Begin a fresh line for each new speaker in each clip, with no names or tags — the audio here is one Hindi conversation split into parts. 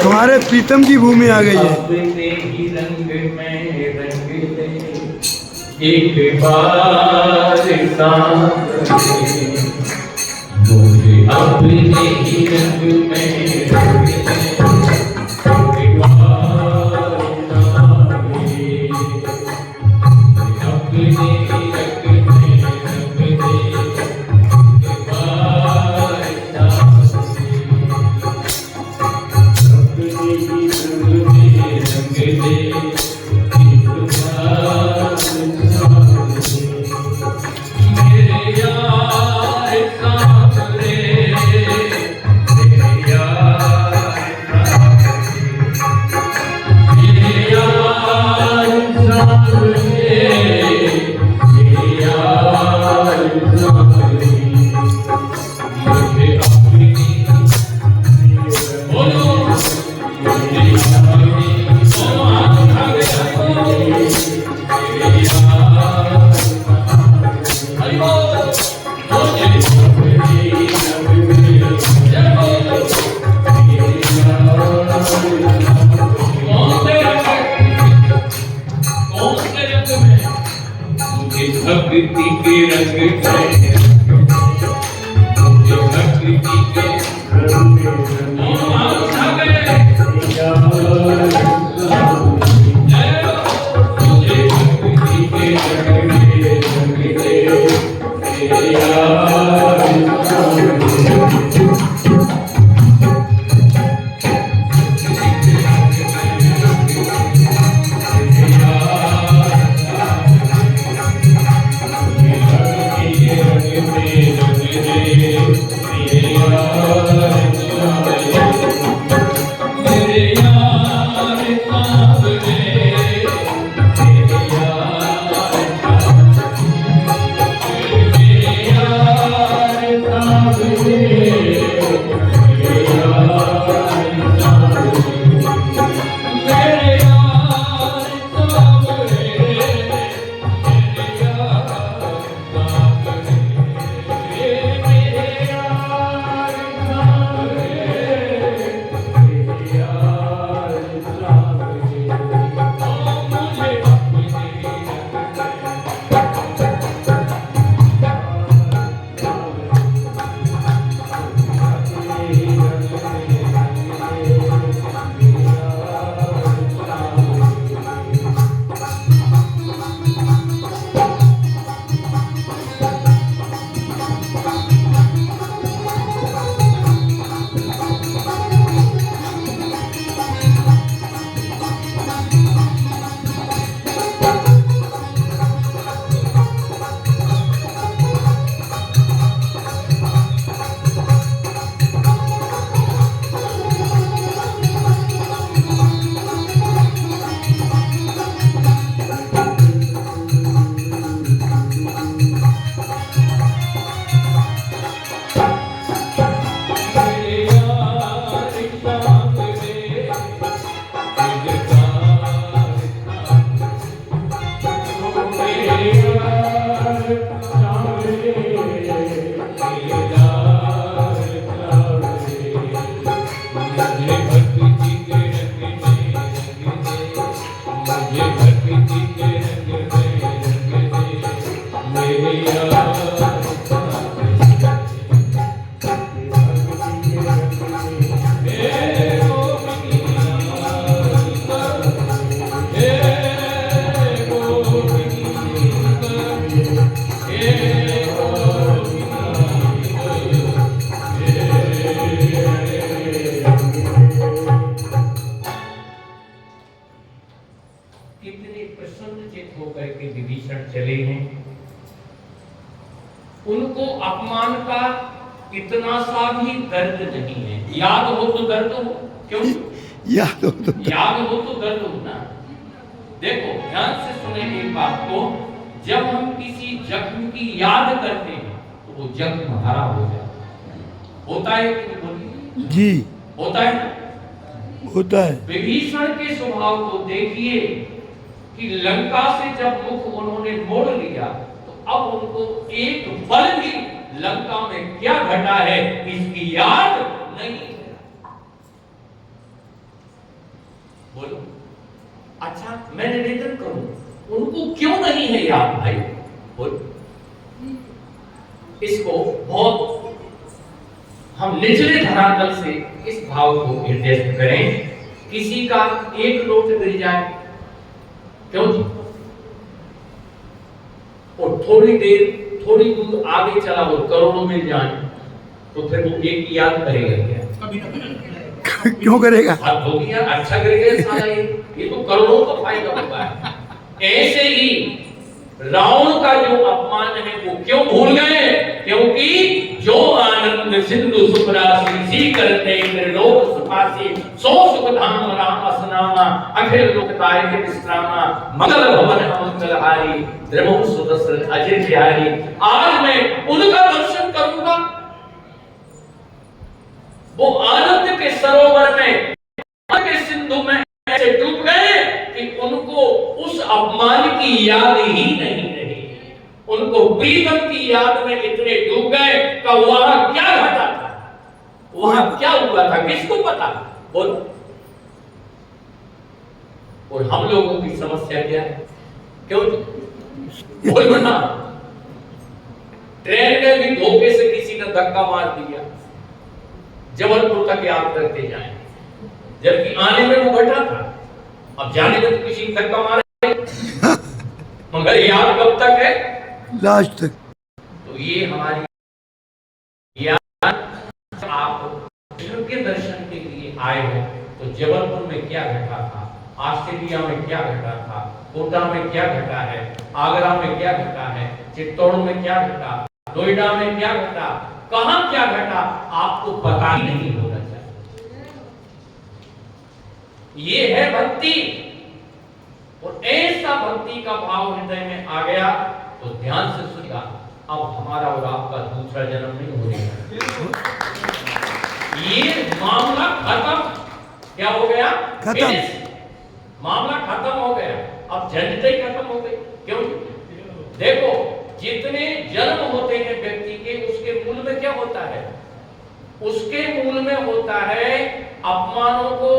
हमारे प्रीतम की भूमि आ गई है।
अपने ही रंग में रंग दे एक बार मुझे अपने ही रंग में रंग दे एक बार अपने ही रंग में रंग दे एक बार भक्ति के रंग कितने प्रसन्नचित होकर के विभीषण चले हैं। उनको अपमान का इतना सा भी दर्द नहीं है। याद हो तो दर्द हो, क्यों? याद हो तो दर्द हो ना। देखो ध्यान से सुने एक बात को, जब हम किसी जख्म की याद करते हैं तो वो जख्म हरा हो जाता है। होता है कि बोलिए जी, होता है ना? होता है। विभीषण के स्वभाव को देखिए कि लंका से जब मुख उन्होंने मोड़ लिया तो अब उनको एक पल भी लंका में क्या घटा है इसकी याद नहीं है। बोलो। अच्छा मैं निवेदन करूं उनको क्यों नहीं है याद भाई? बोलो। इसको बहुत हम निचले धरातल से इस भाव को निर्देशित करें। किसी का एक नोट गिर जाए, क्यों जी? और थोड़ी देर थोड़ी दूर आगे चला वो करोड़ों मिल जाए तो फिर वो एक याद करेगा क्या?
क्यों करेगा?
हद होगी यार, अच्छा करेगा साला ये तो करोड़ों का फायदा होगा है। ऐसे ही रावण का जो अपमान है वो क्यों भूल गए? क्योंकि जो आनंद सिंधु सुख राशि सी करते त्रिलोक सुखासी सो सुख धाम राम असनामा अखिल लोकताय के विश्रामा मंगल भवन अमंगलहारी द्रमो सुदशरथ अजय बिहारी। आज मैं उनका दर्शन करूंगा। वो आनंद के सरोवर में के सिंधु में ऐसे डूब गए कि उनको उस अपमान की याद ही नहीं रही। उनको प्रीतम की याद में इतने डूब गए कि वहां क्या घटा था, वहां क्या हुआ था, किसको पता? बोलो। और हम लोगों की समस्या क्या है? क्यों बोलो ना। ट्रेन में भी धोखे से किसी ने धक्का मार दिया, जबलपुर तक याद करते जाए, जबकि आने में वो घटा था, अब जाने में तो किसी ने धक्का मारा मगर याद कब तक है?
लास्ट तक।
तो ये हमारी याद। आप के दर्शन के लिए आए हो तो जबलपुर में क्या घटा था, ऑस्ट्रेलिया में क्या घटा था, कोटा में क्या घटा है, आगरा में क्या घटा है, चित्तौड़ में क्या घटा, नोएडा में क्या घटा, कहां क्या घटा, आपको पता ही नहीं होना चाहिए। ये है भक्ति। और ऐसा भक्ति का भाव हृदय में आ गया तो ध्यान से सुनिएगा, अब हमारा और आपका दूसरा जन्म नहीं होगा। ये मामला खत्म। क्या हो गया?
खत्म।
मामला खत्म हो गया। अब झंझटें खत्म हो गई। क्यों? देखो जितने जन्म होते हैं व्यक्ति के, उसके मूल में क्या होता है? उसके मूल में होता है अपमानों को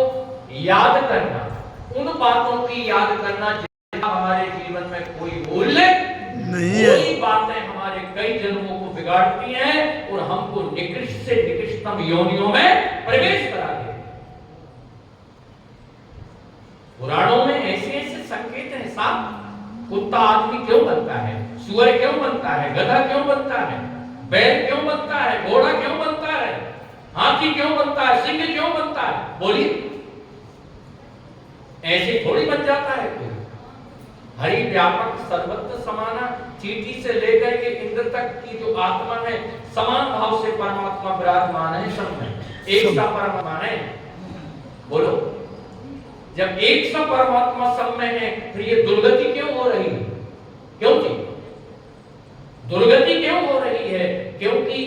याद करना, उन बातों की याद करना जिनका हमारे जीवन में कोई मूल्य नहीं है। कोई बातें हमारे कई जन्मों को बिगाड़ती हैं और हमको निकृष्ट से निकृष्टतम योनियों में प्रवेश करा देती हैं। पुराणों में ऐसे ऐसे संकेत हैं साहब। कुत्ता आदमी क्यों बनता है, सुअर क्यों बनता है, गधा क्यों बनता है, बैल क्यों बनता है, घोड़ा क्यों बनता है, हाथी क्यों बनता है, सिंह क्यों बनता है? बोलिए। ऐसे थोड़ी बन जाता है कोई। हरि व्यापक सर्वत्र समाना, चींटी से लेकर के इंद्र तक की जो आत्मा है समान भाव से परमात्मा विराजमान है सब में, एक सा परमात्मा है। बोलो। जब एक सा परमात्मा सब में है फिर ये दुर्गति क्यों हो रही है? क्यों जी दुर्गति क्यों हो रही है? क्योंकि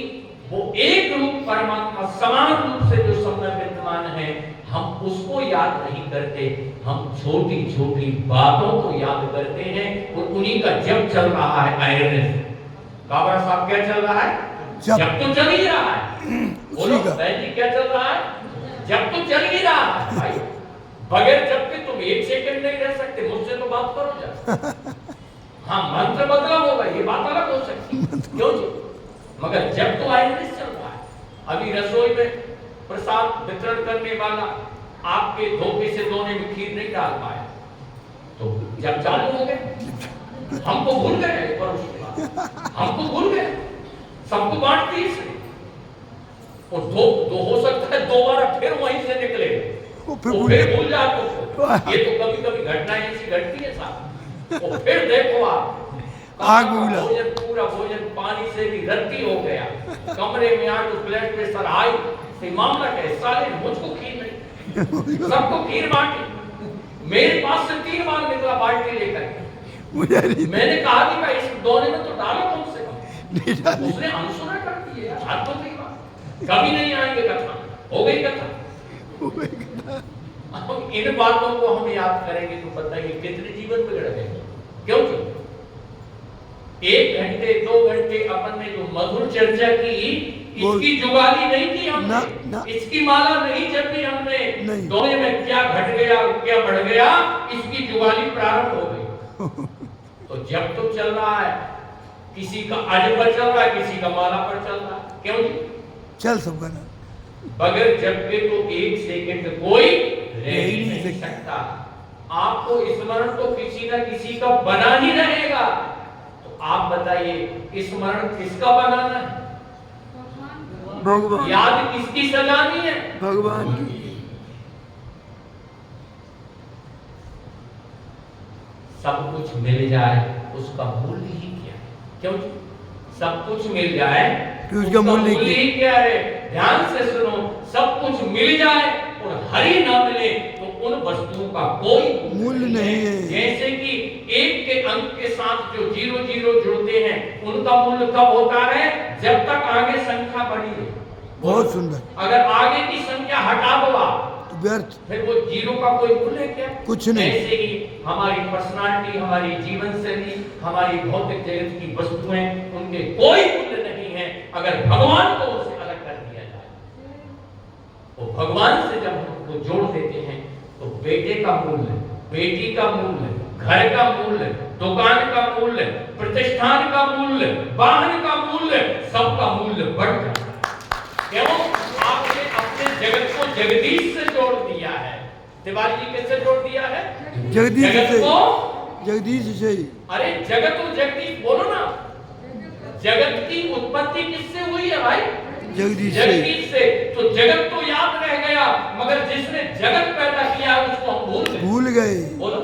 वो एक रूप परमात्मा समान रूप से जो सब में विद्यमान है, हम उसको याद नहीं करते, हम छोटी छोटी बातों को याद करते हैं। और उन्हीं का जब चल रहा है आयरन काबरा साहब, क्या चल रहा है? जब तो चल ही रहा है। बोलो बहन जी, क्या चल रहा है? जब तो चल ही रहा है भाई। बगैर जब के तुम एक सेकंड नहीं रह सकते। मुझसे तो बात करो जा। हाँ मंत्र बदला होगा, ये बात अलग हो सकती है। क्यों जी? मगर जब तो आयरन चल रहा है। अभी रसोई में प्रसाद वितरण करने वाला आपके धोखे से दोने में खीर नहीं डाल पाया, तो जब चालू हो गए हमको भूल गए, पर उसके बाद हमको भूल गए, सबको बांट दी इसने। और दो हो सकता है दोबारा फिर वहीं से निकले, फिर भूल जाते। ये तो कभी कभी घटनाएं ऐसी घटती है साहब। और फिर देखो आप भोजन, पूरा भोजन पानी से भी रद्दी हो गया, कमरे में आके प्लेट पे सर आई, मामला क्या है? साले मुझको खीर नहीं, सबको खीर बांटी। मेरे पास से 3 बार निकला बाल्टी लेकर। मैंने कहा कि इस दोने में तो डालो कम से कम। उसने अनसुना कर दिया। हाथ तो नहीं बात, कभी नहीं आएंगे कथा, हो गई कथा। इन बातों को हम याद करेंगे तो बताइए कितने जीवन बिगड़ गए। क्यों? 1 घंटे 2 घंटे अपन ने जो मधुर चर्चा की, इसकी जुगाली नहीं की हमने, इसकी माला नहीं जपी हमने। दोने में क्या घट गया गया, रुपया बढ़ गया, इसकी जुगाली प्रारंभ हो गई। तो जब तो चल रहा है, किसी का अज पर चल रहा है, किसी का माला पर चल रहा है, क्यों जी?
चल सबका ना
बगैर जब के तो एक सेकंड कोई रह ही नहीं सकता। आपको स्मरण तो किसी ना किसी का बना ही रहेगा। तो आप बताइए स्मरण किसका बनाना है?
भगवान,
याद किसकी सजानी है?
भगवान की।
सब कुछ मिल जाए उसका मूल्य ही क्या है? क्यों? सब कुछ मिल जाए
कि उसका मूल्य
ही क्या है? ध्यान से सुनो, सब कुछ मिल जाए और हरि ना मिले तो उन वस्तुओं का कोई
मूल्य नहीं है।
जैसे कि एक के अंक के साथ जो 0 0 जुड़ते हैं, उनका मूल्य कब होता है? जब तक आगे संख्या बढ़ी है।
बहुत सुंदर।
अगर आगे की संख्या हटा दो
तो व्यर्थ,
फिर वो 0 का कोई मूल्य क्या?
कुछ नहीं।
ऐसे ही हमारी पर्सनालिटी, हमारी जीवन शैली, हमारी भौतिक जगत की वस्तुएं, उनके कोई मूल्य नहीं है अगर भगवान को उनसे अलग कर दिया जाए। तो भगवान से जब हम उनको जोड़ देते हैं तो बेटे का मूल्य, बेटी का मूल्य, घर का मूल्य, दुकान का मूल्य, प्रतिष्ठान का मूल्य, वाहन का मूल्य, सबका मूल्य बढ़ जाता है। क्यों? आपने अपने जगत को जगदीश से जोड़ दिया है। तिवारी जी किससे जोड़ दिया है?
जगदीश
जगत
से।
को
जगदीश से ही।
अरे जगत और जगदीश बोलो ना। जगत की उत्पत्ति किससे हुई है भाई?
जगदीश से।
जगदीश से। तो जगत तो याद रह गया, मगर जिसने जगत पैदा किया उसको हम भूल गए।
भूल गए।
बोलो